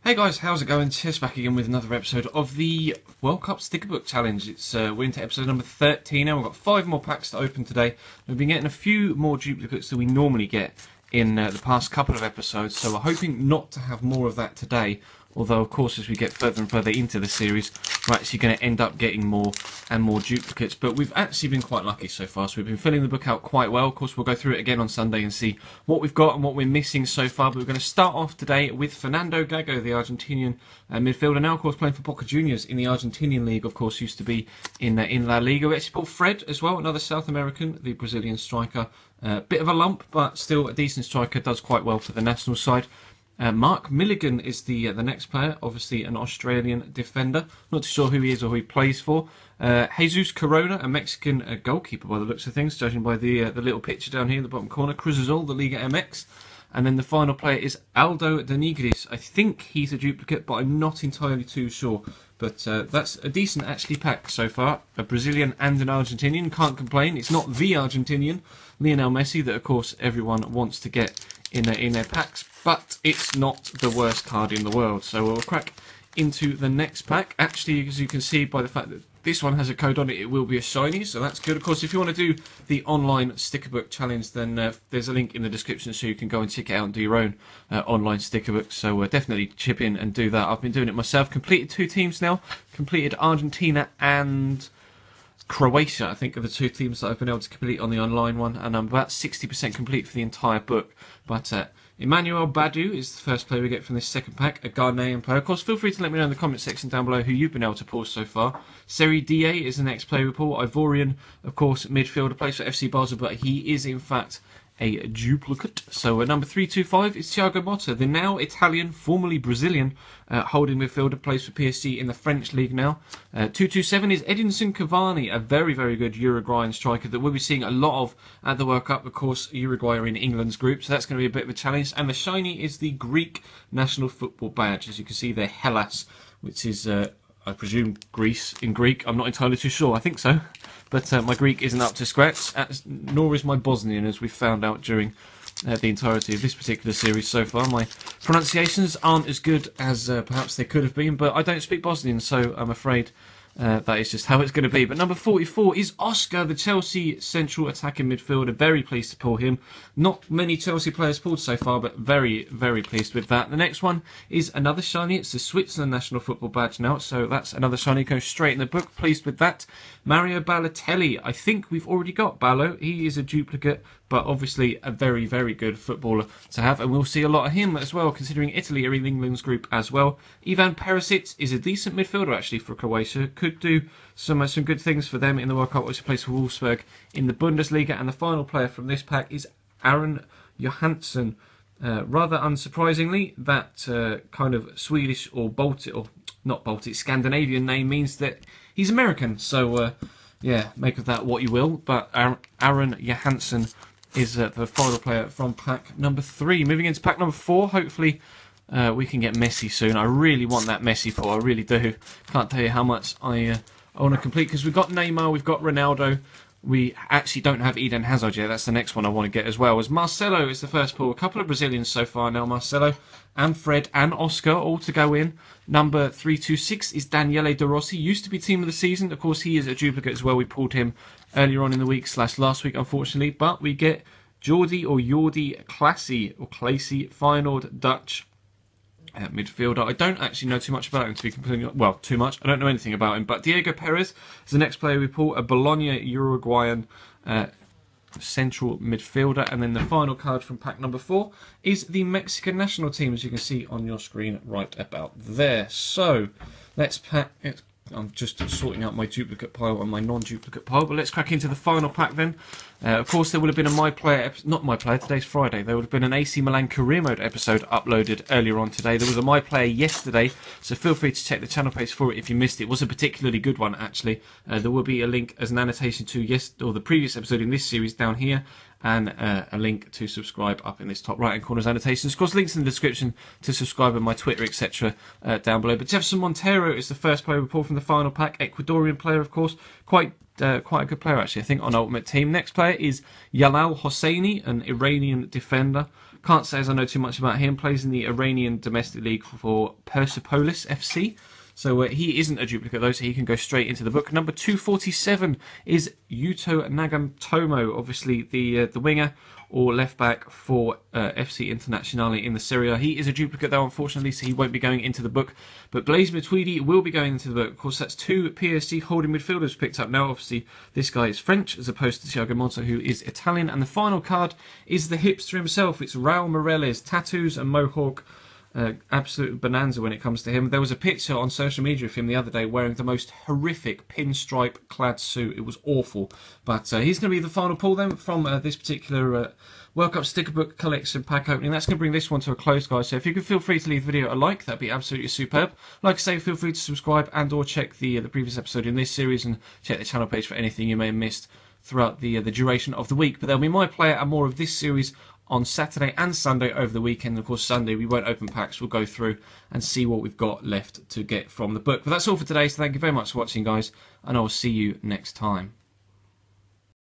Hey guys, how's it going? Chess back again with another episode of the World Cup Stickerbook Challenge. We're into episode number 13 now. We've got 5 more packs to open today. We've been getting a few more duplicates than we normally get in the past couple of episodes, so we're hoping not to have more of that today. Although, of course, as we get further and further into the series, we're actually going to end up getting more and more duplicates. But we've actually been quite lucky so far, so we've been filling the book out quite well. Of course, we'll go through it again on Sunday and see what we've got and what we're missing so far. But we're going to start off today with Fernando Gago, the Argentinian midfielder, now, of course, playing for Boca Juniors in the Argentinian League. Of course, used to be in La Liga. We actually pulled Fred as well, another South American, the Brazilian striker. Bit of a lump, but still a decent striker, does quite well for the national side. Mark Milligan is the next player, obviously an Australian defender. Not too sure who he is or who he plays for. Jesus Corona, a Mexican goalkeeper by the looks of things, judging by the little picture down here in the bottom corner. Cruz Azul, the Liga MX. And then the final player is Aldo de Nigris. I think he's a duplicate, but I'm not entirely too sure. But that's a decent, actually, pack so far. A Brazilian and an Argentinian. Can't complain. It's not the Argentinian, Lionel Messi, that, of course, everyone wants to get in their packs. But it's not the worst card in the world. So we'll crack into the next pack. Actually, as you can see by the fact that this one has a code on it, it will be a shiny, so that's good. Of course, if you want to do the online Stickerbook challenge, then there's a link in the description so you can go and check it out and do your own online Stickerbook. So definitely chip in and do that. I've been doing it myself. Completed 2 teams now. Completed Argentina and Croatia, I think, are the 2 teams that I've been able to complete on the online one, and I'm about 60% complete for the entire book. But Emmanuel Badu is the first player we get from this second pack, a Ghanaian player. Of course, feel free to let me know in the comment section down below who you've been able to pull so far. Seri Da is the next player we pull. Ivorian, of course, midfielder, plays for FC Basel, but he is, in fact, a duplicate. So number 325 is Thiago Motta, the now Italian, formerly Brazilian, holding midfielder, plays for PSG in the French league now. 227 is Edinson Cavani, a very, very good Uruguayan striker that we'll be seeing a lot of at the World Cup. Of course, Uruguay are in England's group, so that's going to be a bit of a challenge. And the shiny is the Greek national football badge. As you can see there, Hellas, which is, I presume, Greece in Greek. I'm not entirely too sure. I think so. But my Greek isn't up to scratch, nor is my Bosnian, as we've found out during the entirety of this particular series so far. My pronunciations aren't as good as perhaps they could have been, but I don't speak Bosnian, so I'm afraid that is just how it's going to be. But number 44 is Oscar, the Chelsea central attacking midfielder. Very pleased to pull him. Not many Chelsea players pulled so far, but very, very pleased with that. The next one is another shiny. It's the Switzerland national football badge now, so that's another shiny going straight in the book. Pleased with that. Mario Balotelli. I think we've already got Balo. He is a duplicate, but obviously a very, very good footballer to have, and we'll see a lot of him as well, considering Italy are in England's group as well. Ivan Perisic is a decent midfielder, actually, for Croatia. Could do some good things for them in the World Cup, which plays for Wolfsburg in the Bundesliga. And the final player from this pack is Aron Johansson. Rather unsurprisingly, that kind of Swedish or Baltic, or not Baltic, Scandinavian name means that he's American. So, yeah, make of that what you will. But Aron Johansson is the final player from pack number 3. Moving into pack number 4, hopefully we can get Messi soon. I really want that Messi pull, I really do. Can't tell you how much I want to complete, because we've got Neymar, we've got Ronaldo. We actually don't have Eden Hazard yet. That's the next one I want to get as well. As Marcelo is the first pull. A couple of Brazilians so far now. Marcelo and Fred and Oscar all to go in. Number 326 is Daniele De Rossi. Used to be team of the season. Of course, he is a duplicate as well. We pulled him earlier on in the week / last week, unfortunately. But we get Jordi Classy, Feyenoord Dutch midfielder. I don't actually know too much about him, to be completely honest. Well, too much. I don't know anything about him. But Diego Perez is the next player we pull, a Bologna Uruguayan central midfielder. And then the final card from pack number 4 is the Mexican national team, as you can see on your screen right about there. So let's pack it. I'm just sorting out my duplicate pile and my non-duplicate pile, but let's crack into the final pack then. Of course, there would have been a My Player, not My Player, today's Friday. There would have been an AC Milan career mode episode uploaded earlier on today. There was a My Player yesterday, so feel free to check the channel page for it if you missed it. It was a particularly good one, actually. There will be a link as an annotation to the previous episode in this series down here, and a link to subscribe up in this top right hand corner's annotations. Of course, links in the description to subscribe on my Twitter, etc. Down below. But Jefferson Montero is the first player we pulled from the final pack. Ecuadorian player, of course. Quite a good player, actually, I think, on Ultimate Team. Next player is Yalal Hosseini, an Iranian defender. Can't say as I know too much about him. Plays in the Iranian domestic league for Persepolis FC. So he isn't a duplicate though, so he can go straight into the book. Number 247 is Yuto Nagatomo, obviously the winger or left back for FC Internazionale in the Serie A. He is a duplicate though, unfortunately, so he won't be going into the book. But Blaise Matuidi will be going into the book. Of course, that's two PSG holding midfielders picked up now. Obviously, this guy is French as opposed to Thiago Motta, who is Italian. And the final card is the hipster himself. It's Raul Meireles, tattoos and mohawk. Absolute bonanza when it comes to him. There was a picture on social media of him the other day wearing the most horrific pinstripe clad suit. It was awful. But he's going to be the final pull then from this particular World Cup Stickerbook collection pack opening. That's going to bring this one to a close, guys. So if you could feel free to leave the video a like, that'd be absolutely superb. Like I say, feel free to subscribe and or check the previous episode in this series and check the channel page for anything you may have missed throughout the duration of the week. But there'll be my player and more of this series on Saturday and Sunday over the weekend. Of course, Sunday we won't open packs. We'll go through and see what we've got left to get from the book. But that's all for today, so thank you very much for watching, guys, and I will see you next time.